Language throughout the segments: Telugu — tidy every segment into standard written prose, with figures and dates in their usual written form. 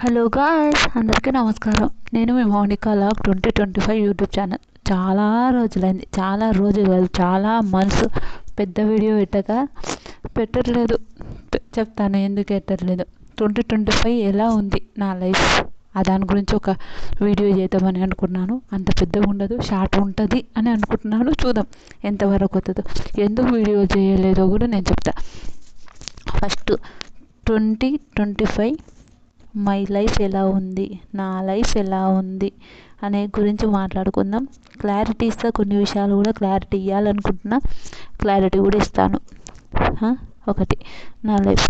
హలో గాయ్స్, అందరికీ నమస్కారం. నేను మీ మౌనిక లాగ్ 2025 యూట్యూబ్ ఛానల్. చాలా రోజులైంది, చాలా మంత్స్ పెద్ద వీడియో పెట్టట్లేదు. చెప్తాను ఎందుకు పెట్టట్లేదు. 2025 ఎలా ఉంది నా లైఫ్, దాని గురించి ఒక వీడియో చేద్దామని అనుకున్నాను. అంత పెద్దగా ఉండదు, షార్ట్ ఉంటుంది అని అనుకుంటున్నాను. చూద్దాం ఎంతవరకు వస్తుందో. ఎందుకు వీడియో చేయలేదో కూడా నేను చెప్తా. ఫస్ట్ 2025 మై లైఫ్ ఎలా ఉంది, నా లైఫ్ ఎలా ఉంది అనే గురించి మాట్లాడుకుందాం. క్లారిటీ ఇస్తా, కొన్ని విషయాలు కూడా క్లారిటీ ఇవ్వాలనుకుంటున్నా, క్లారిటీ కూడా ఇస్తాను. ఒకటి, నా లైఫ్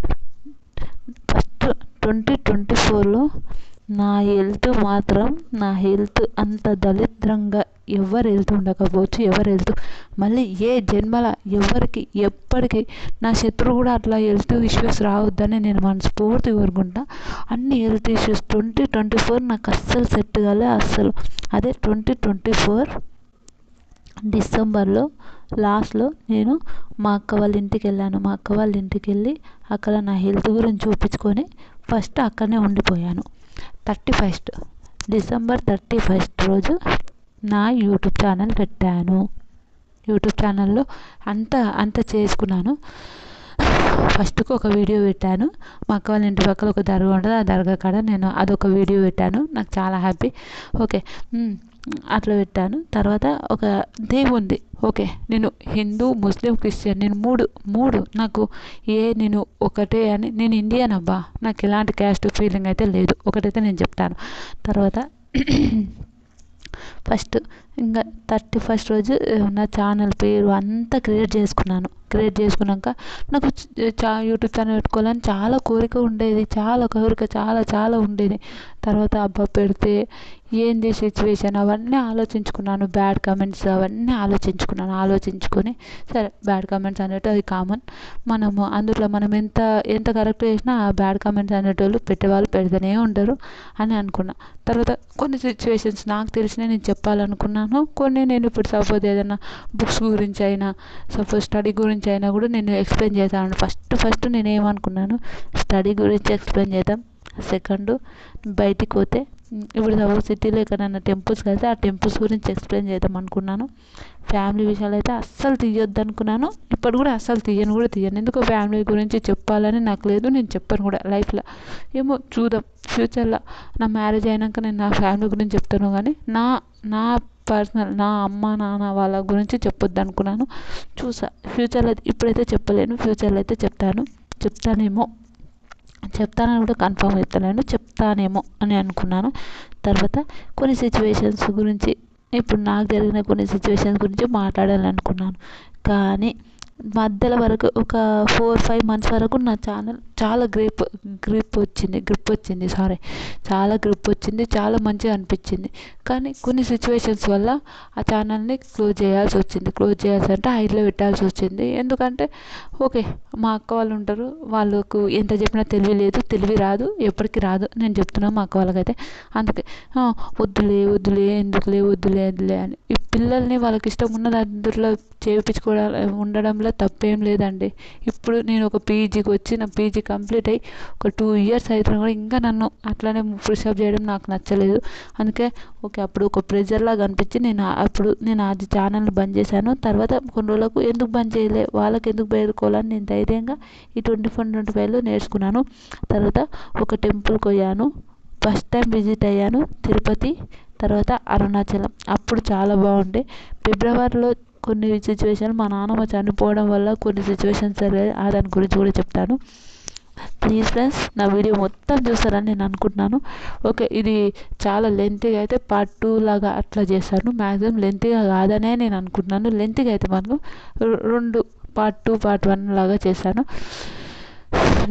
ఫస్ట్ 2024లో నా హెల్త్ అంత దరిద్రంగా ఎవరు హెల్త్ ఉండకపోవచ్చు. మళ్ళీ ఏ జన్మల ఎవరికి ఎప్పటికీ నా శత్రువు కూడా అట్లా హెల్త్ ఇష్యూస్ రావద్దని నేను మనస్ఫూర్తి కోరుకుంటా. అన్ని హెల్త్ ఇష్యూస్ 2024 నాకు అస్సలు సెట్ కాలే. అదే 2024 డిసెంబర్లో లాస్ట్లో నేను మా అక్క వాళ్ళ ఇంటికి వెళ్ళి అక్కడ నా హెల్త్ గురించి చూపించుకొని ఫస్ట్ అక్కడనే ఉండిపోయాను. డిసెంబర్ 31 రోజు నా యూట్యూబ్ ఛానల్ పెట్టాను. యూట్యూబ్ ఛానల్లో అంత చేసుకున్నాను. ఫస్ట్కి ఒక వీడియో పెట్టాను. మా అక్క వాళ్ళ ఇంటి పక్కన ఒక దర్గా ఉంటుంది, ఆ దర్గా కాడ నేను అదొక వీడియో పెట్టాను. నాకు చాలా హ్యాపీ. ఓకే, అట్లా పెట్టాను. తర్వాత ఒక దేవుంది. ఓకే, నేను హిందూ, ముస్లిం, క్రిస్టియన్, నేను మూడు నాకు నేను ఒకటే అని. నేను ఇండియన్ అబ్బా, నాకు ఎలాంటి క్యాస్ట్ ఫీలింగ్ అయితే లేదు. ఒకటైతే నేను చెప్తాను. తర్వాత ఫస్ట్ ఇంకా 31 రోజు నా ఛానల్ పేరు అంతా క్రియేట్ చేసుకున్నాక నాకు యూట్యూబ్ ఛానల్ పెట్టుకోవాలని చాలా కోరిక ఉండేది. చాలా ఉండేది. తర్వాత అబ్బా పెడితే ఏంది సిచ్యువేషన్ అవన్నీ ఆలోచించుకున్నాను. బ్యాడ్ కమెంట్స్ అవన్నీ ఆలోచించుకొని సరే, బ్యాడ్ కమెంట్స్ అనేవి అది కామన్. అందులో మనం ఎంత కరెక్ట్ చేసినా ఆ బ్యాడ్ కమెంట్స్ అనేటోళ్ళు పెట్టేవాళ్ళు పెడుతూనే ఉంటారు అని అనుకున్నా. తర్వాత కొన్ని సిచ్యువేషన్స్ నాకు తెలిసినవి నేను చెప్పాలనుకున్నాను. కొన్ని నేను ఇప్పుడు సపోజ్ ఏదైనా బుక్స్ గురించి అయినా, సపోజ్ స్టడీ గురించి అయినా కూడా నేను ఎక్స్ప్లెయిన్ చేస్తాను. ఫస్ట్ నేను ఏమనుకున్నాను, స్టడీ గురించి ఎక్స్ప్లెయిన్ చేద్దాం. సెకండ్, బయటికి పోతే ఇప్పుడు సపోజ్ సిటీలో ఎక్కడైనా టెంపుల్స్ కలిసి ఆ టెంపుల్స్ గురించి ఎక్స్ప్లెయిన్ చేద్దాం అనుకున్నాను. ఫ్యామిలీ విషయాలు అయితే అస్సలు తీయొద్దు అనుకున్నాను. ఇప్పుడు కూడా అస్సలు తీయను. ఎందుకో ఫ్యామిలీ గురించి చెప్పాలని నాకు లేదు, నేను చెప్పను కూడా లైఫ్లో. ఏమో చూద్దాం ఫ్యూచర్లో. నా మ్యారేజ్ అయినాక నేను నా ఫ్యామిలీ గురించి చెప్తాను, కానీ నా పర్సనల్ నా అమ్మ నాన్న వాళ్ళ గురించి చెప్పొద్దు అనుకున్నాను. ఫ్యూచర్లో ఇప్పుడైతే చెప్పలేను, ఫ్యూచర్లో అయితే చెప్తానని కూడా కన్ఫర్మ్ చెప్తానేమో అని అనుకున్నాను. తర్వాత కొన్ని సిచ్యువేషన్స్ గురించి, ఇప్పుడు నాకు జరిగిన కొన్ని సిచ్యువేషన్స్ గురించి మాట్లాడాలనుకున్నాను. కానీ మధ్యలో వరకు ఒక 4-5 మంత్స్ వరకు నా ఛానల్ చాలా గ్రిప్ వచ్చింది. చాలా గ్రిప్ వచ్చింది, చాలా మంచిగా అనిపించింది. కానీ కొన్ని సిచ్యువేషన్స్ వల్ల ఆ ఛానల్ని క్లోజ్ చేయాల్సి అంటే హైడ్లో పెట్టాల్సి వచ్చింది. ఎందుకంటే ఓకే, మా అక్క వాళ్ళు ఉంటారు, వాళ్ళకు ఎంత చెప్పినా తెలివి రాదు, ఎప్పటికీ రాదు. నేను చెప్తున్నాను మా అక్క వాళ్ళకైతే. అందుకే వద్దులే వద్దులే అని ఈ పిల్లల్ని వాళ్ళకి ఇష్టం ఉన్న దాంట్లో చేయించుకోవడం ఉండడంలో తప్పేం లేదండి. ఇప్పుడు నేను ఒక పీజీకి వచ్చి నా పీజీ కంప్లీట్ అయ్యి ఒక 2 years అవుతున్నా కూడా ఇంకా నన్ను అట్లానే పుషప్ చేయడం నాకు నచ్చలేదు. అందుకే ఓకే, అప్పుడు ఒక ప్రెజర్ లాగా అనిపించి నేను అది ఛానల్ని బంద్ చేశాను. తర్వాత కొన్ని రోజులకు ఎందుకు బంద్ చేయలే, వాళ్ళకి ఎందుకు పేరుకోవాలని నేను ధైర్యంగా ఈ 2025లో నేర్చుకున్నాను. తర్వాత ఒక టెంపుల్కి పోయాను. ఫస్ట్ టైం విజిట్ అయ్యాను తిరుపతి, తర్వాత అరుణాచలం. అప్పుడు చాలా బాగుండే. ఫిబ్రవరిలో కొన్ని సిచ్యువేషన్, మా నాన్నమ్మ చనిపోవడం వల్ల కొన్ని సిచ్యువేషన్స్ జరిగాయి, దాని గురించి కూడా చెప్తాను. ప్లీజ్ ఫ్రెండ్స్, నా వీడియో మొత్తం చూస్తారని నేను అనుకుంటున్నాను. ఓకే, ఇది చాలా లెంతీగా అయితే పార్ట్ 2 లాగా అట్లా చేస్తాను. మ్యాక్సిమం లెంతీగా కాదనే నేను అనుకుంటున్నాను. లెంతీగా అయితే మనకు 2 పార్ట్ 2 పార్ట్ 1 లాగా చేశాను.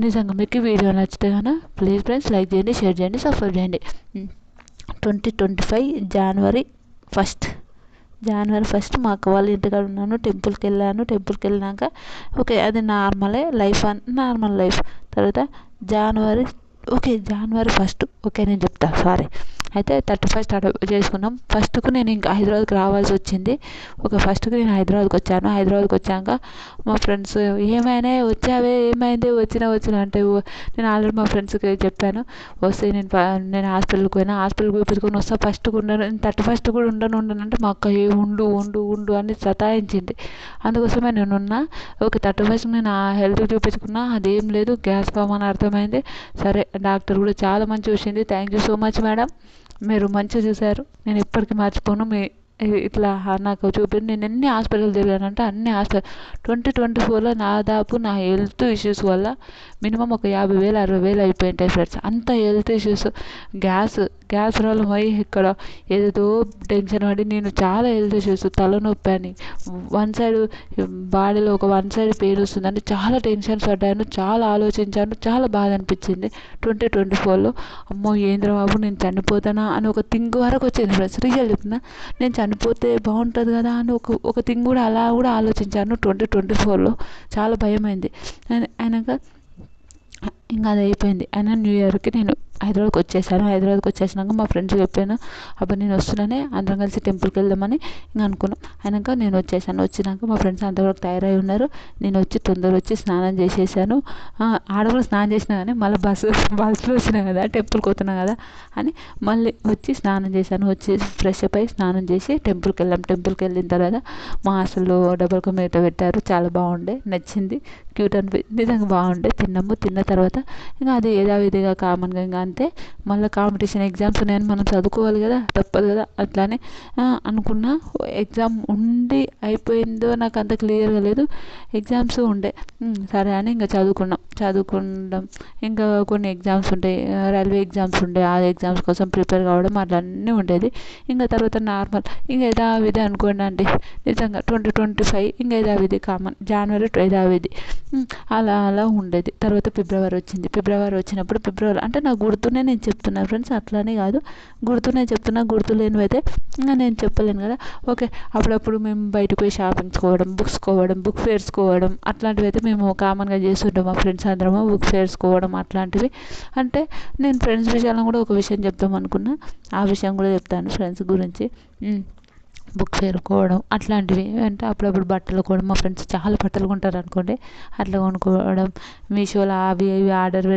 నిజంగా మీకు వీడియో నచ్చితే కనుక ప్లీజ్ ఫ్రెండ్స్ లైక్ చేయండి, షేర్ చేయండి, సబ్స్క్రైబ్ చేయండి. 2025 జనవరి 1 మా అక్క వాళ్ళ ఇంటికాడ ఉన్నాను. టెంపుల్కి వెళ్ళాక ఓకే, అది నార్మల్ లైఫ్. తర్వాత జనవరి 1 ఓకే, నేను చెప్తాను. అయితే 31 స్టార్ట్ చేసుకున్నాం. ఫస్ట్కు నేను ఇంకా హైదరాబాద్కి రావాల్సి వచ్చింది. ఫస్ట్కి నేను హైదరాబాద్కి వచ్చాను. హైదరాబాద్కి వచ్చాక మా ఫ్రెండ్స్ ఏమైనా వచ్చావే, ఏమైంది, వచ్చినా అంటే నేను ఆల్రెడీ మా ఫ్రెండ్స్కి చెప్పాను, వస్తే నేను హాస్పిటల్కి పోయినా, హాస్పిటల్కి చూపించుకొని వస్తా, ఫస్ట్కి ఉండను, 31 కూడా ఉండను అంటే మా అక్క ఉండు అని సతాయించింది. అందుకోసమే నేను ఉన్నా. 31 నేను ఆ హెల్త్ చూపించుకున్నా, అదేం లేదు, గ్యాస్ ఫామ్ అని అర్థమైంది. సరే, డాక్టర్ కూడా చాలా మంచి చూసింది. Thank you so much madam, మీరు మంచిగా చూశారు, నేను ఎప్పటికీ మర్చిపోను. ఇట్లా నాకు నేను ఎన్ని హాస్పిటల్ తిరిగానంటే అన్ని హాస్పిటల్ 2024లో దాదాపు నా హెల్త్ ఇష్యూస్ వల్ల మినిమం ఒక 50,000 60,000 అయిపోయింటాయి ఫ్రెండ్స్. అంత హెల్త్ ఇష్యూస్, గ్యాస్ ప్రాబ్లం అయ్యి ఇక్కడ ఏదో టెన్షన్ పడి నేను చాలా హెల్త్ ఇష్యూస్, తలనొప్పి అని వన్ సైడ్ బాడీలో వన్ సైడ్ పెయిన్ వస్తుందని చాలా టెన్షన్స్ పడ్డాను, చాలా ఆలోచించాను, చాలా బాధ అనిపించింది 2024లో. అమ్మో ఏంద్ర బాబు, నేను చనిపోతానా అని ఒక థింక్ వరకు వచ్చింది ఫ్రెండ్స్. రియల్ చెప్తున్నా, నేను చనిపోతే బాగుంటుంది కదా అని ఒక థింగ్ కూడా అలా కూడా ఆలోచించాను 2024లో. చాలా భయమైంది. అయినాక ఇంకా అది అయిపోయింది. అయినా న్యూ ఇయర్కి నేను హైదరాబాద్కి వచ్చేసాను. హైదరాబాద్కి వచ్చేసినాక మా ఫ్రెండ్స్ చెప్పాను, అప్పుడు నేను వస్తున్నానే, అందరం కలిసి టెంపుల్కి వెళ్దామని ఇంకా అనుకున్నాం. అయినాక నేను వచ్చేసాను. వచ్చినాక మా ఫ్రెండ్స్ అంతవరకు తయారై ఉన్నారు. నేను తొందరగా వచ్చి స్నానం చేసేసాను. ఆడ కూడా స్నానం చేసినా కానీ మళ్ళీ బస్సులో వచ్చినా కదా, టెంపుల్కి పోతున్నా కదా అని మళ్ళీ వచ్చి స్నానం చేశాను. వచ్చి ఫ్రెష్ అప్ అయ్యి స్నానం చేసి టెంపుల్కి వెళ్ళాం. టెంపుల్కి వెళ్ళిన తర్వాత మా హాస్టల్లో డబుల్ కా మీఠా పెట్టారు, చాలా బాగుండే, నచ్చింది, క్యూట్ నిజంగా బాగుండే. తిన్న తర్వాత ఇంకా అది యథావిధిగా కామన్గా ఇంకా అంతే. మళ్ళీ కాంపిటీషన్ ఎగ్జామ్స్ ఉన్నాయని మనం చదువుకోవాలి కదా, తప్పదు కదా. అట్లానే అనుకున్నా. ఎగ్జామ్ అయిపోయిందో నాకు అంత క్లియర్గా లేదు, ఎగ్జామ్స్ ఉండే. సరే అని ఇంకా చదువుకుందాం. ఇంకా కొన్ని ఎగ్జామ్స్ ఉంటాయి, రైల్వే ఎగ్జామ్స్ ఉండే, ఆ ఎగ్జామ్స్ కోసం ప్రిపేర్ కావడం అట్లన్నీ ఉండేది. ఇంకా తర్వాత నార్మల్ ఇంకా యథావిధి అనుకోండి అండి, నిజంగా 2025 ఇంకా యథావిధి కామన్, జనవరి యథావిధి అలా ఉండేది. తర్వాత ఫిబ్రవరి వచ్చింది. ఫిబ్రవరి వచ్చినప్పుడు అంటే నాకు గుర్తునే నేను చెప్తున్నా ఫ్రెండ్స్, అట్లానే కాదు, గుర్తునే చెప్తున్నా. గుర్తులేనివి అయితే ఇంకా నేను చెప్పలేను కదా. ఓకే, అప్పుడప్పుడు మేము బయటకు పోయి షాపింగ్స్కోవడం, బుక్ ఫేర్స్కోవడం అట్లాంటివి అయితే మేము కామన్గా చేస్తుంటాం. మా ఫ్రెండ్స్ అందరము బుక్ ఫేర్స్కోవడం అట్లాంటివి. అంటే నేను ఫ్రెండ్స్ విషయాలను కూడా ఒక విషయం చెప్దాం అనుకున్నా, ఆ విషయం కూడా చెప్తాను ఫ్రెండ్స్ గురించి. బుక్ ఫేర్కోవడం అట్లాంటివి అంటే అప్పుడప్పుడు బట్టలు కూడా, మా ఫ్రెండ్స్ చాలా బట్టలు కొంటారు అనుకోండి, అట్లా కొనుక్కోవడం, మీషోలో అవి ఇవి ఆర్డర్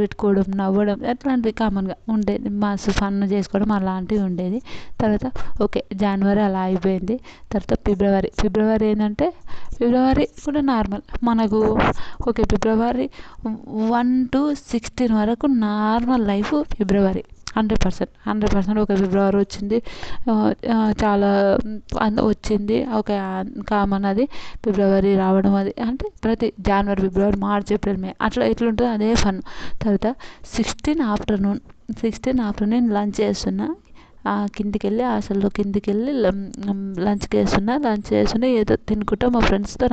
పెట్టుకోవడం, నవ్వడం అట్లాంటివి కామన్గా ఉండేది. మస్తు ఫన్ చేసుకోవడం అలాంటివి ఉండేది. తర్వాత ఓకే, జనవరి అలా అయిపోయింది. తర్వాత ఫిబ్రవరి ఏంటంటే ఫిబ్రవరి కూడా నార్మల్ మనకు. ఓకే, ఫిబ్రవరి 1 to 16 వరకు నార్మల్ లైఫ్. ఫిబ్రవరి 100% ఒక ఫిబ్రవరి వచ్చింది, చాలా వచ్చింది. ఓకే, కామన్ అది ఫిబ్రవరి రావడం. అది అంటే ప్రతి జనవరి, ఫిబ్రవరి, మార్చ్, ఏప్రిల్, మే అట్లా ఎట్లుంటుందో అదే ఫన్. తర్వాత 16 ఆఫ్టర్నూన్ లంచ్ చేస్తున్నా, కిందికి వెళ్ళి లంచ్కి వేస్తున్నా ఏదో తినుకుంటా మా ఫ్రెండ్స్తో.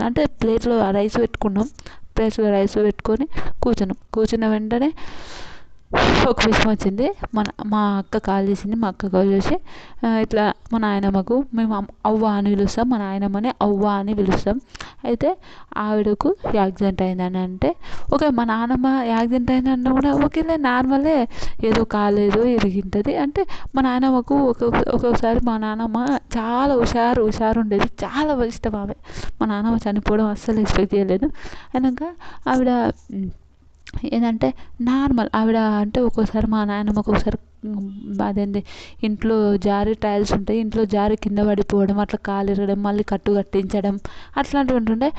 అంటే ప్లేట్లో రైస్ పెట్టుకొని కూర్చున్న వెంటనే ఒక విషయం వచ్చింది. మా అక్క కాల్ చేసింది. మా అక్క కాల్ చేసి ఇట్లా మా నాయనమ్మకు మేము అవ్వ అని పిలుస్తాం, మా నాయనమ్మని అవ్వ అని పిలుస్తాం. అయితే ఆవిడకు యాక్సిడెంట్ అయిందని అంటే, ఓకే, మా నాన్నమ్మ యాక్సిడెంట్ అయిందన్న కూడా ఓకేలే, నార్మలే, ఏదో కాలేదు ఇరిగింటుంది అంటే. మా నాయనమ్మకు ఒక్కొక్కసారి మా నాన్నమ్మ చాలా హుషారు ఉండేది, చాలా ఇష్టం ఆమె. మా నాన్నమ్మ చనిపోవడం అస్సలు ఎక్స్పెక్ట్ చేయలేదు. అయినాక ఆవిడ ఏంటంటే నార్మల్ ఆవిడ అంటే ఒక్కోసారి మా నాయనమ్మ ఒక్కొక్కసారి అదేంటి ఇంట్లో జారి టైల్స్ ఉంటాయి, ఇంట్లో జారి కింద పడిపోవడం, అట్లా కాలు ఇరగడం, మళ్ళీ కట్టించడం అట్లాంటివి ఉంటుండే.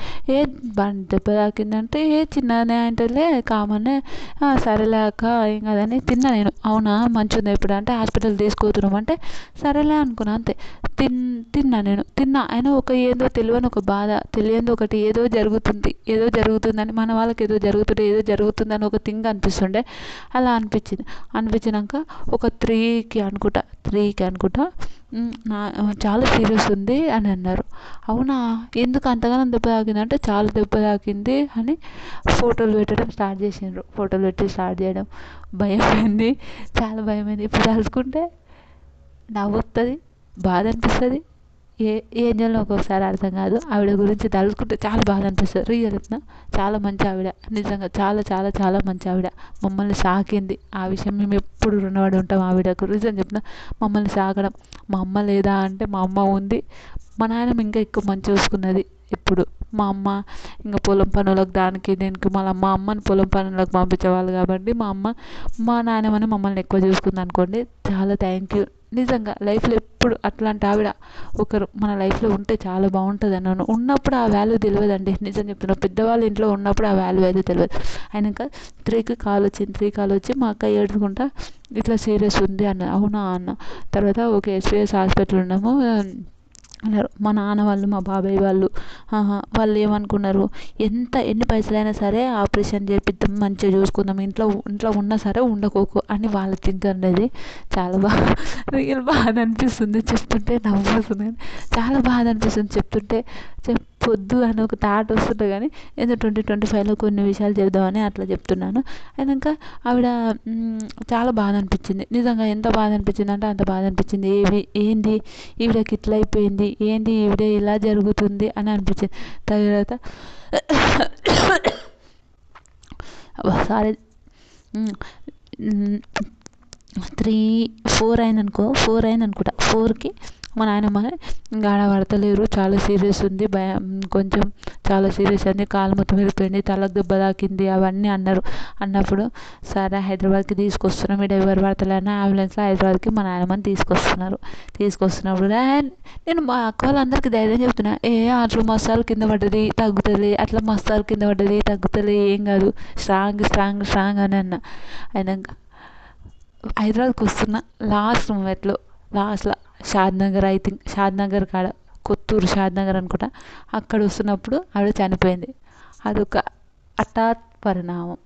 దెబ్బ తాకిందంటే చిన్ననే అంటేలే కామనే, సరేలే అక్క ఏం కాదని తిన్నా నేను. అవునా, మంచిగా ఉంది ఇప్పుడు అంటే హాస్పిటల్ తీసుకుపోతున్నాం అంటే సరేలే అనుకున్నా అంతే. తిన్నా అయినా ఏదో తెలియని ఒక బాధ, తెలియని ఒకటి ఏదో జరుగుతుందని, మన వాళ్ళకి ఏదో జరుగుతుందని ఒక థింగ్ అనిపిస్తుండే. అలా అనిపించినాక ఒక 3కి అనుకుంటా చాలా సీరియస్ ఉంది అని అన్నారు. అవునా, ఎందుకు అంతగానో దెబ్బ తాకింది అంటే చాలా దెబ్బ తాకింది అని ఫోటోలు పెట్టడం స్టార్ట్ చేసిండ్రు. ఫోటోలు పెట్టి స్టార్ట్ చేయడం, భయమైంది, చాలా భయమైంది. ఇప్పుడు తలుచుకుంటే నవ్వు వస్తుంది, బాధ అనిపిస్తుంది, ఏం చేయాలో ఒక్కొక్కసారి అర్థం కాదు. ఆవిడ గురించి తలుచుకుంటే చాలా బాధ అనిపిస్తుంది. రియల్ చెప్తున్నా, చాలా మంచి ఆవిడ, నిజంగా చాలా చాలా చాలా మంచి ఆవిడ. మమ్మల్ని సాకింది, ఆ విషయం మేము ఎప్పుడు రుణపడి ఉంటాం ఆవిడకు. రీజన్ చెప్తున్నా, మమ్మల్ని సాకడం. మా అమ్మ లేదా అంటే మా అమ్మ ఉంది, మా నాయనమ్మ ఇంకా ఎక్కువ మంచి చూసుకున్నది. ఇప్పుడు మా అమ్మ ఇంకా పొలం పనులకు దానికి దీనికి మళ్ళీ మా అమ్మని పొలం పనులకు పంపించేవాళ్ళు కాబట్టి మా నాయనమ్మని మమ్మల్ని ఎక్కువ చూసుకుంది అనుకోండి. చాలా థ్యాంక్ యూ. నిజంగా లైఫ్లో ఎప్పుడు అట్లాంటి ఆవిడ ఒకరు మన లైఫ్లో ఉంటే చాలా బాగుంటుంది అన్నాను. ఉన్నప్పుడు ఆ వాల్యూ తెలియదండి, నిజం చెప్తున్నా. పెద్దవాళ్ళ ఇంట్లో ఉన్నప్పుడు ఆ వాల్యూ అయితే తెలియదు. అయినాక 3కి కాల్ వచ్చింది. 3 కాల్ వచ్చి మా అక్క ఏడుచుకుంటా ఇట్లా సీరియస్ ఉంది అన్న. అవునా అన్న. తర్వాత ఓకే ఎస్విఎస్ హాస్పిటల్ ఉన్నాము అన్నారు. మా నాన్న వాళ్ళు, మా బాబాయ్ వాళ్ళు వాళ్ళు ఏమనుకున్నారు, ఎన్ని పైసలైనా సరే ఆపరేషన్ చేపిద్దాం, మంచిగా చూసుకుందాం, ఇంట్లో ఉన్నా సరే ఉండకోకు అని వాళ్ళ థింక్ అనేది. చాలా రియల్ బాధ అనిపిస్తుంది చెప్తుంటే, నవ్వుతుంది. చాలా బాధ అనిపిస్తుంది చెప్తుంటే. చెప్పొద్దు అని ఒక థాట్ వస్తుంది కానీ ఏదో 2025లో కొన్ని విషయాలు చెప్దామని అట్లా చెప్తున్నాను. అయినాక ఆవిడ చాలా బాధ అనిపించింది. నిజంగా ఎంత బాధ అనిపించింది అంటే అంత బాధ అనిపించింది. ఏంది ఈవిడకి ఇట్లా అయిపోయింది, ఏంది ఈవిడ ఇలా జరుగుతుంది అని అనిపించింది. తర్వాత సారీ 4 అయింది అనుకుంటా. 4కి మా నాయనమ్మ ఇంకా ఆడ పడతలేరు, చాలా సీరియస్ ఉంది, భయం కొంచెం చాలా సీరియస్ అయింది, కాలు మొత్తం వెళ్ళిపోయింది, తలకు దెబ్బ తాకింది అవన్నీ అన్నప్పుడు సరే హైదరాబాద్కి తీసుకొస్తున్నాం, ఇక్కడ ఎవరు పడతలేని అంబులెన్స్లో హైదరాబాద్కి మా నాయనమ్మని తీసుకొస్తున్నప్పుడు నేను మా అక్క వాళ్ళందరికీ ధైర్యం చెప్తున్నా, అట్లా మస్తాలు కింద పడ్డది తగ్గుతుంది, అట్లా మస్తాలు కింద పడ్డది తగ్గుతుంది, ఏం కాదు, స్ట్రాంగ్ అని అన్న. అయినాక హైదరాబాద్కి వస్తున్నా లాస్ట్లో షాద్నగర్ కాడ, కొత్తూరు షాద్నగర్ అనుకుంటా, అక్కడ వస్తున్నప్పుడు ఆవిడ చనిపోయింది. అదొక హఠాత్ పరిణామం,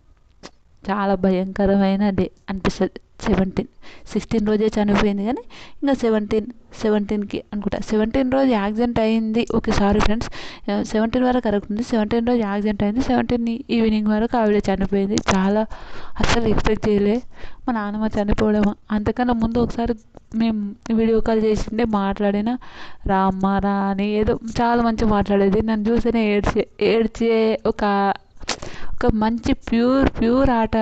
చాలా భయంకరమైన డే అనిపిస్తుంది. 16 రోజే చనిపోయింది కానీ ఇంకా 17కి అనుకుంటా, 17 రోజు యాక్సిడెంట్ అయింది. ఓకే సారీ ఫ్రెండ్స్, 17 వరకు కరెక్ట్ ఉంది. 17 రోజు యాక్సిడెంట్ అయింది, 17 ఈవినింగ్ వరకు ఆవిడ చనిపోయింది. చాలా అస్సలు ఎక్స్పెక్ట్ చేయలే మా నాన్నమ్మ చనిపోవడం. అంతకన్నా ముందు ఒకసారి మేము వీడియో కాల్ చేసిండే, మాట్లాడిన రా అమ్మ రా అని ఏదో చాలా మంచిగా మాట్లాడేది. నన్ను చూస్తేనే ఏడ్చే ఒక మంచి ప్యూర్ ఆట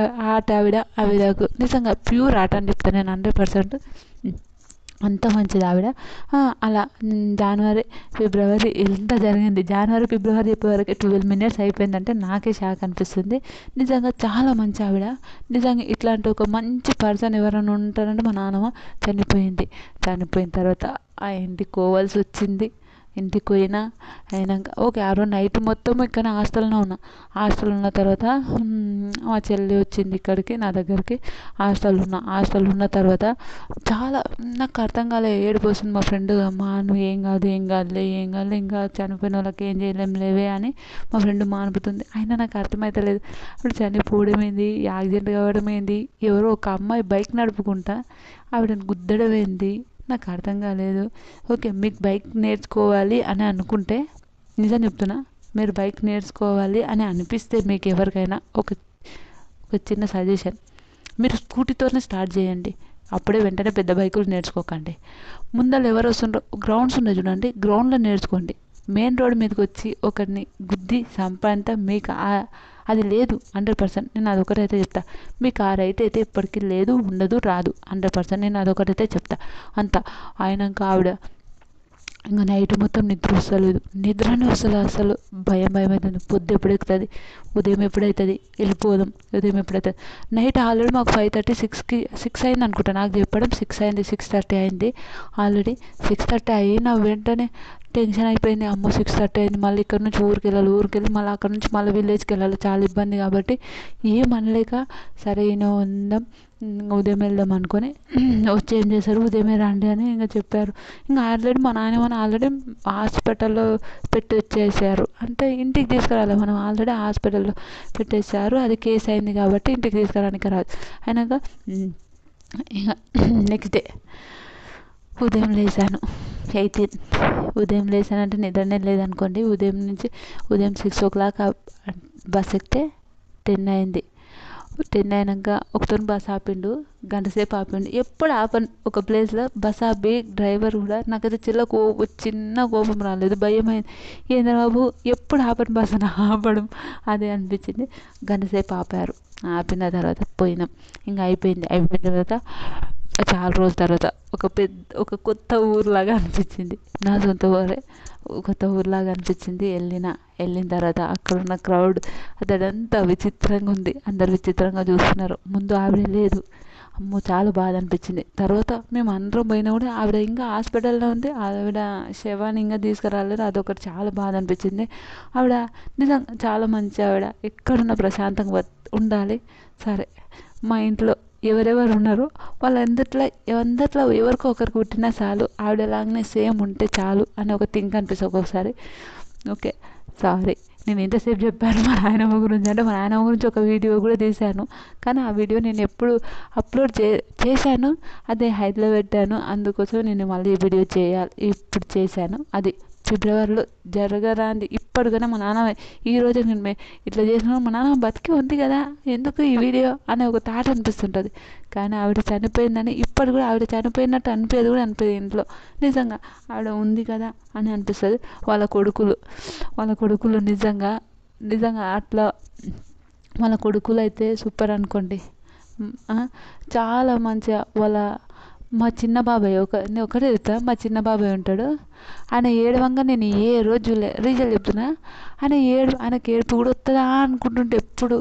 ఆవిడకు నిజంగా ప్యూర్ ఆట అని చెప్తాను నేను 100%. అంత మంచిది ఆవిడ. అలా జనవరి ఫిబ్రవరి ఎంత జరిగింది, జనవరి ఫిబ్రవరి చెప్పేవరకు 12 minutes అయిపోయిందంటే నాకే షాక్ అనిపిస్తుంది. నిజంగా చాలా మంచి ఆవిడ. నిజంగా ఇట్లాంటి ఒక మంచి పర్సన్ ఎవరైనా ఉంటారంటే మా నాన్నమ్మ చనిపోయిన తర్వాత ఆ ఇంటికి పోవాల్సి వచ్చింది. ఇంటికి పోయినా అయినాక ఓకే ఆ రోజు నైట్ మొత్తం ఇక్కడ హాస్టల్లో ఉన్న తర్వాత మా చెల్లి వచ్చింది ఇక్కడికి నా దగ్గరికి. హాస్టల్ ఉన్న తర్వాత చాలా నాకు అర్థం కాలే, ఏడుపు వస్తుంది. మా ఫ్రెండ్ అమ్మ నువ్వు ఏం కాదులే ఇంకా చనిపోయిన వాళ్ళకి ఏం చేయలేం లేవే అని మా ఫ్రెండ్ మానుపుతుంది. అయినా నాకు అర్థమవుతలేదు, అప్పుడు చనిపోవడం ఏంది, యాక్సిడెంట్ కావడం ఏంది, ఎవరో ఒక అమ్మాయి బైక్ నడుపుకుంటా ఆవిడని గుద్దడం ఏంది నాకు అర్థం కాలేదు. ఓకే మీకు బైక్ నేర్చుకోవాలి అని అనుకుంటే, నిజం చెప్తున్నా, మీరు బైక్ నేర్చుకోవాలి అని అనిపిస్తే మీకు ఎవరికైనా ఒక చిన్న సజెషన్, మీరు స్కూటీతోనే స్టార్ట్ చేయండి. అప్పుడే వెంటనే పెద్ద బైకులు నేర్చుకోకండి. ముందర ఎవరు వస్తుండ్రో గ్రౌండ్స్ ఉన్నాయి చూడండి, గ్రౌండ్లో నేర్చుకోండి. మెయిన్ రోడ్ మీదకి వచ్చి ఒకరిని గుద్ది సంపాంతా మీకు అది లేదు 100%. నేను అదొకటైతే చెప్తా, మీకు ఆ రైట్ అయితే ఇప్పటికీ లేదు, ఉండదు, రాదు 100%. నేను అదొకటైతే చెప్తా అంతా. అయినాక ఆవిడ ఇంకా నైట్ మొత్తం నిద్రనే వస్తలేదు అసలు. భయం అవుతుంది, పొద్దు ఎప్పుడు ఎక్కుతుంది, ఉదయం ఎప్పుడవుతుంది, వెళ్ళిపోదాం, ఉదయం ఎప్పుడవుతుంది. నైట్ ఆల్రెడీ మాకు 5:30 6 అయింది అనుకుంటా, నాకు చెప్పడం 6 అయింది, 6:30 అయింది ఆల్రెడీ. 6:30 అయిన వెంటనే టెన్షన్ అయిపోయింది. అమ్మో 6:30 అయింది, మళ్ళీ ఇక్కడ నుంచి ఊరికి వెళ్ళి మళ్ళీ అక్కడ నుంచి మళ్ళీ విలేజ్కి వెళ్ళాలి, చాలా ఇబ్బంది కాబట్టి ఏం అనలేక సరే ఉందాం, ఉదయం వెళ్దాం అనుకొని వచ్చి ఏం చేశారు, ఉదయమే రండి అని ఇంకా చెప్పారు. ఇంకా ఆల్రెడీ మా నాయనమ్మని ఆల్రెడీ హాస్పిటల్లో పెట్టేసారు, అంటే ఇంటికి తీసుకురాలి, మనం ఆల్రెడీ హాస్పిటల్లో పెట్టేశారు. అది కేసు అయింది కాబట్టి ఇంటికి తీసుకురానికి రాదు. అయినాక ఇంకా నెక్స్ట్ డే ఉదయం లేచాను. 18 ఉదయం లేచానంటే నిద్రనే లేదనుకోండి. ఉదయం 6 o'clock బస్ ఎక్కితే 10 అయింది. టెన్ అయినాక ఒకతోని బస్ ఆపిండు, గంట సేపు ఆపిండు. ఎప్పుడు ఆపను ఒక ప్లేస్లో బస్ ఆపి డ్రైవర్ కూడా నాకైతే చిన్న కోపం రాలేదు, భయమైంది. ఏంద్ర బాబు ఎప్పుడు ఆపని బస్సు ఆపడం అదే అనిపించింది. గంట సేపు ఆపారు. ఆపిన తర్వాత పోయినాం. ఇంకా అయిపోయిన తర్వాత చాలా రోజుల తర్వాత ఒక కొత్త ఊరులాగా అనిపించింది. నా సొంత ఊరే, కొత్త ఊరులాగా అనిపించింది. వెళ్ళిన తర్వాత అక్కడ ఉన్న క్రౌడ్ అదంతా విచిత్రంగా ఉంది. అందరు విచిత్రంగా చూస్తున్నారు. ముందు ఆవిడ లేదు. అమ్మో చాలా బాధ అనిపించింది. తర్వాత మేము అందరం పోయినా కూడా ఆవిడ ఇంకా హాస్పిటల్లో ఉంది. ఆవిడ శవాన్ని ఇంకా తీసుకురాలేదు. అదొకటి చాలా బాధ అనిపించింది. ఆవిడ నిజంగా చాలా మంచి ఆవిడ. ఎక్కడున్నా ప్రశాంతంగా ఉండాలి. సరే, మా ఇంట్లో ఎవరెవరు ఉన్నారో వాళ్ళందరిలో ఎవరికో ఒకరికి పుట్టినా చాలు, ఆవిడలాగానే సేమ్ ఉంటే చాలు అని ఒక థింక్ అనిపిస్తుంది ఒక్కొక్కసారి. ఓకే, సారీ నేను ఎంతసేపు చెప్పాను మా నాయనమ్మ గురించి. అంటే మా నాయనమ్మ గురించి ఒక వీడియో కూడా తీశాను, కానీ ఆ వీడియో నేను ఎప్పుడు అప్లోడ్ చేశాను, అదే హైడ్లో పెట్టాను. అందుకోసం నేను మళ్ళీ ఈ వీడియో ఇప్పుడు చేశాను. అది ఫిబ్రవరిలో జరగరాంది. ఇప్పటికైనా మా నాన్న ఈరోజు నేను ఇట్లా చేసిన మా నాన్న బతికి ఉంది కదా, ఎందుకు ఈ వీడియో అనే ఒక థాట్ అనిపిస్తుంటుంది. కానీ ఆవిడ చనిపోయిందని ఇప్పటి కూడా ఆవిడ చనిపోయినట్టు అనిపించదు కూడా అనిపించదు ఇంట్లో. నిజంగా ఆవిడ ఉంది కదా అని అనిపిస్తుంది. వాళ్ళ కొడుకులు నిజంగా అట్లా వాళ్ళ కొడుకులు అయితే సూపర్ అనుకోండి. చాలా మంచిగా మా చిన్న బాబాయ్ ఒకటే చెప్తా. మా చిన్న బాబాయ్ ఉంటాడు. ఆయన ఏడవంగా నేను ఏ రోజు రీజన్ చెప్తున్నా, ఆయనకి ఏడుపు కూడా వస్తుందా అనుకుంటుంటే ఎప్పుడు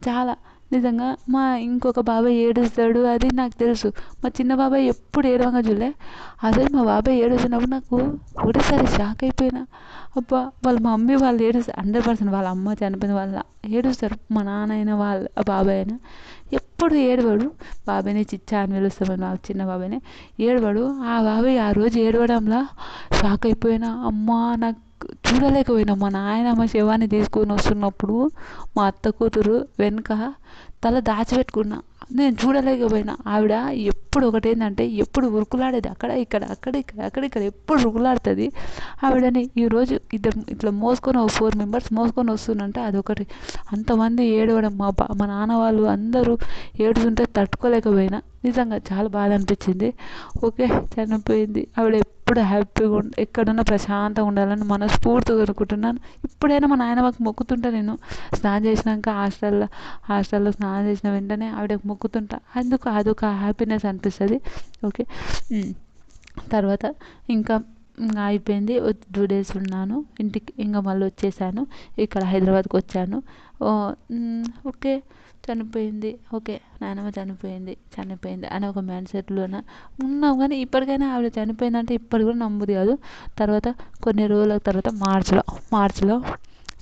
చాలా నిజంగా. మా ఇంకొక బాబాయ్ ఏడుస్తాడు, అది నాకు తెలుసు. మా చిన్న బాబాయ్ ఎప్పుడు ఏడవంగా చూడలే. అదే మా బాబాయ్ ఏడుస్తున్నప్పుడు నాకు ఒకటేసారి షాక్ అయిపోయినా. అబ్బా, వాళ్ళ మమ్మీ వాళ్ళు ఏడుస్తారు 100%. వాళ్ళ అమ్మ చనిపోయిన వాళ్ళ ఏడుస్తారు. మా నాన్న అయినా వాళ్ళ బాబాయ్ అయినా ఎప్పుడు ఏడవాడు. బాబాయ్ని చిచ్చా అని పిలుస్తామని మా చిన్న బాబాయ్ని. ఏడవాడు. ఆ బాబాయ్ ఆ రోజు ఏడవడంలా షాక్ అయిపోయినా. అమ్మా, నాకు చూడలేకపోయినా. మా నాయనమ్మ శవాన్ని తీసుకొని వస్తున్నప్పుడు మా అత్త కూతురు వెనుక తల దాచిపెట్టుకున్నా. నేను చూడలేకపోయినా. ఆవిడ ఎప్పుడు ఒకటేంటంటే ఎప్పుడు ఉరుకులాడేది. అక్కడ ఎప్పుడు ఉరుకులాడుతుంది. ఆవిడని ఈరోజు ఇట్లా మోసుకొని 4 మెంబర్స్ మోసుకొని వస్తుందంటే అదొకటి. అంతమంది ఏడవడం, మా నాన్న వాళ్ళు అందరూ ఏడుస్తుంటే తట్టుకోలేకపోయినా. నిజంగా చాలా బాధ అనిపించింది. ఓకే, చనిపోయింది. ఆవిడ ఎప్పుడు హ్యాపీగా ఎక్కడున్నా ప్రశాంతంగా ఉండాలని మనస్ఫూర్తిగా అనుకుంటున్నాను. ఇప్పుడైనా మా నాయనమ్మకి మొక్కుతుంటా. నేను స్నానం చేసినాక హాస్టల్లో స్నానం చేసిన వెంటనే ఆవిడకి మొక్కుతుంటా. అందుకు అదొక హ్యాపీనెస్ అనిపిస్తుంది. ఓకే, తర్వాత ఇంకా అయిపోయింది. 2 days ఉన్నాను ఇంటికి. ఇంకా మళ్ళీ వచ్చేసాను. ఇక్కడ హైదరాబాద్కి వచ్చాను. ఓకే, చనిపోయింది. ఓకే, నాయనమ్మ చనిపోయింది అని ఒక మైండ్ సెట్లోనే ఉన్నాం. కానీ ఇప్పటికైనా ఆవిడ చనిపోయిందంటే ఇప్పటికి కూడా నమ్మబుద్ధి కాదు. తర్వాత కొన్ని రోజుల తర్వాత మార్చిలో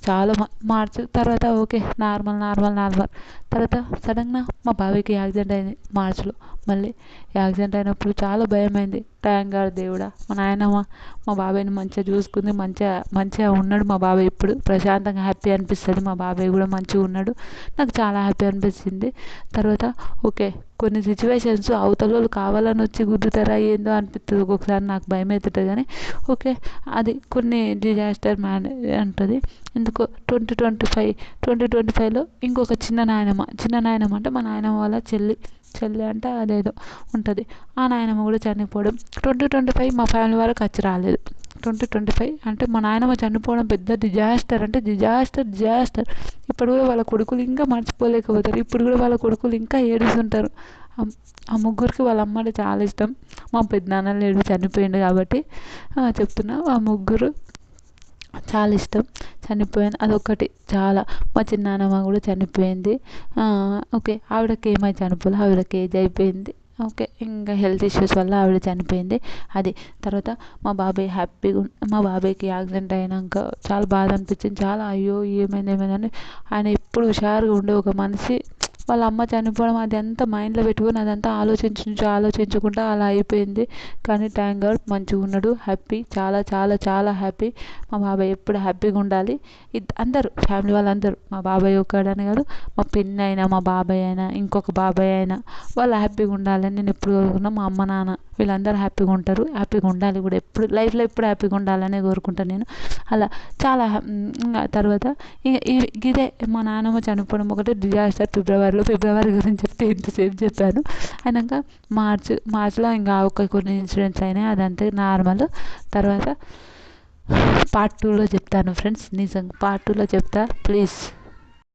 చాలా మార్చి తర్వాత ఓకే నార్మల్. తర్వాత సడన్గా మా బాబాయ్కి యాక్సిడెంట్ అయింది మార్చిలో. మళ్ళీ యాక్సిడెంట్ అయినప్పుడు చాలా భయమైంది. థ్యాంక్ గాడ్ దేవుడా, మా నాయనమ్మ మా బాబాయ్ని మంచిగా చూసుకుంది. మంచిగా ఉన్నాడు మా బాబాయ్. ఇప్పుడు ప్రశాంతంగా హ్యాపీ అనిపిస్తుంది. మా బాబాయ్ కూడా మంచిగా ఉన్నాడు. నాకు చాలా హ్యాపీ అనిపించింది. తర్వాత ఓకే, కొన్ని సిచ్యువేషన్స్ అవతల వాళ్ళు కావాలని వచ్చి గుద్దుతారా ఏందో అనిపిస్తుంది ఒక్కొక్కసారి. నాకు భయం అవుతుంటుంది. కానీ ఓకే, అది కొన్ని డిజాస్టర్ ఉంటుంది. ఎందుకో 2025లో ఇంకొక చిన్న నాయనమ్మ అంటే మా నాయనమ్మ వాళ్ళ చెల్లి అంటే అదేదో ఉంటుంది. ఆ నాయనమ్మ కూడా చనిపోవడం 2025 మా ఫ్యామిలీ వాళ్ళకి వచ్చి రాలేదు. 2025 అంటే మా నాయనమ్మ చనిపోవడం పెద్ద డిజాస్టర్. అంటే డిజాస్టర్. ఇప్పుడు కూడా వాళ్ళ కొడుకులు ఇంకా మర్చిపోలేకపోతారు. ఇప్పుడు కూడా వాళ్ళ కొడుకులు ఇంకా ఏడుస్తుంటారు. ఆ ముగ్గురికి వాళ్ళ అమ్మ అంటే చాలా ఇష్టం. మా పెద్దనాన్న లేడు, చనిపోయిండు కాబట్టి చెప్తున్నా. ఆ ముగ్గురు చాలా ఇష్టం. చనిపోయింది అదొకటి చాలా. మా చిన్నాన్నమ్మ కూడా చనిపోయింది. ఓకే, ఆవిడకి ఏమై చనిపోలే, ఆవిడకి ఏజ్ అయిపోయింది. ఓకే, ఇంకా హెల్త్ ఇష్యూస్ వల్ల ఆవిడ చనిపోయింది. అది తర్వాత మా బాబాయ్కి యాక్సిడెంట్ అయినాక చాలా బాధ అనిపించింది. చాలా అయ్యో ఏమైందని. ఆయన ఎప్పుడు హుషారుగా ఉండే ఒక మనిషి. వాళ్ళ అమ్మ చనిపోవడం అదంతా మైండ్లో పెట్టుకొని అదంతా ఆలోచించకుండా అలా అయిపోయింది. కానీ థ్యాంక్ గాడ్ మంచిగా ఉన్నాడు, హ్యాపీ. చాలా హ్యాపీ. మా బాబాయ్ ఎప్పుడు హ్యాపీగా ఉండాలి. అందరూ ఫ్యామిలీ వాళ్ళందరూ, మా బాబాయ్ ఒక్కడని కాదు, మా పిన్ని అయినా మా బాబాయ్ అయినా ఇంకొక బాబాయ్ అయినా వాళ్ళు హ్యాపీగా ఉండాలని నేను ఎప్పుడు కోరుకున్నా. మా అమ్మ నాన్న వీళ్ళందరూ హ్యాపీగా ఉంటారు, హ్యాపీగా ఉండాలి కూడా, ఎప్పుడు లైఫ్లో ఎప్పుడు హ్యాపీగా ఉండాలనే కోరుకుంటాను నేను. అలా చాలా ఇంకా తర్వాత ఇదే మా నాన్నమ్మ చనిపోవడం ఒకటి డిజాస్టర్. ఫిబ్రవరి గురించి చెప్తే ఇంతసేపు చెప్పాను. అయినాక మార్చ్లో ఇంకా కొన్ని ఇన్సిడెంట్స్ అయినాయి, అదంతా నార్మల్. తర్వాత పార్ట్ 2లో చెప్తాను ఫ్రెండ్స్, నిజంగా పార్ట్ 2లో చెప్తా. ప్లీజ్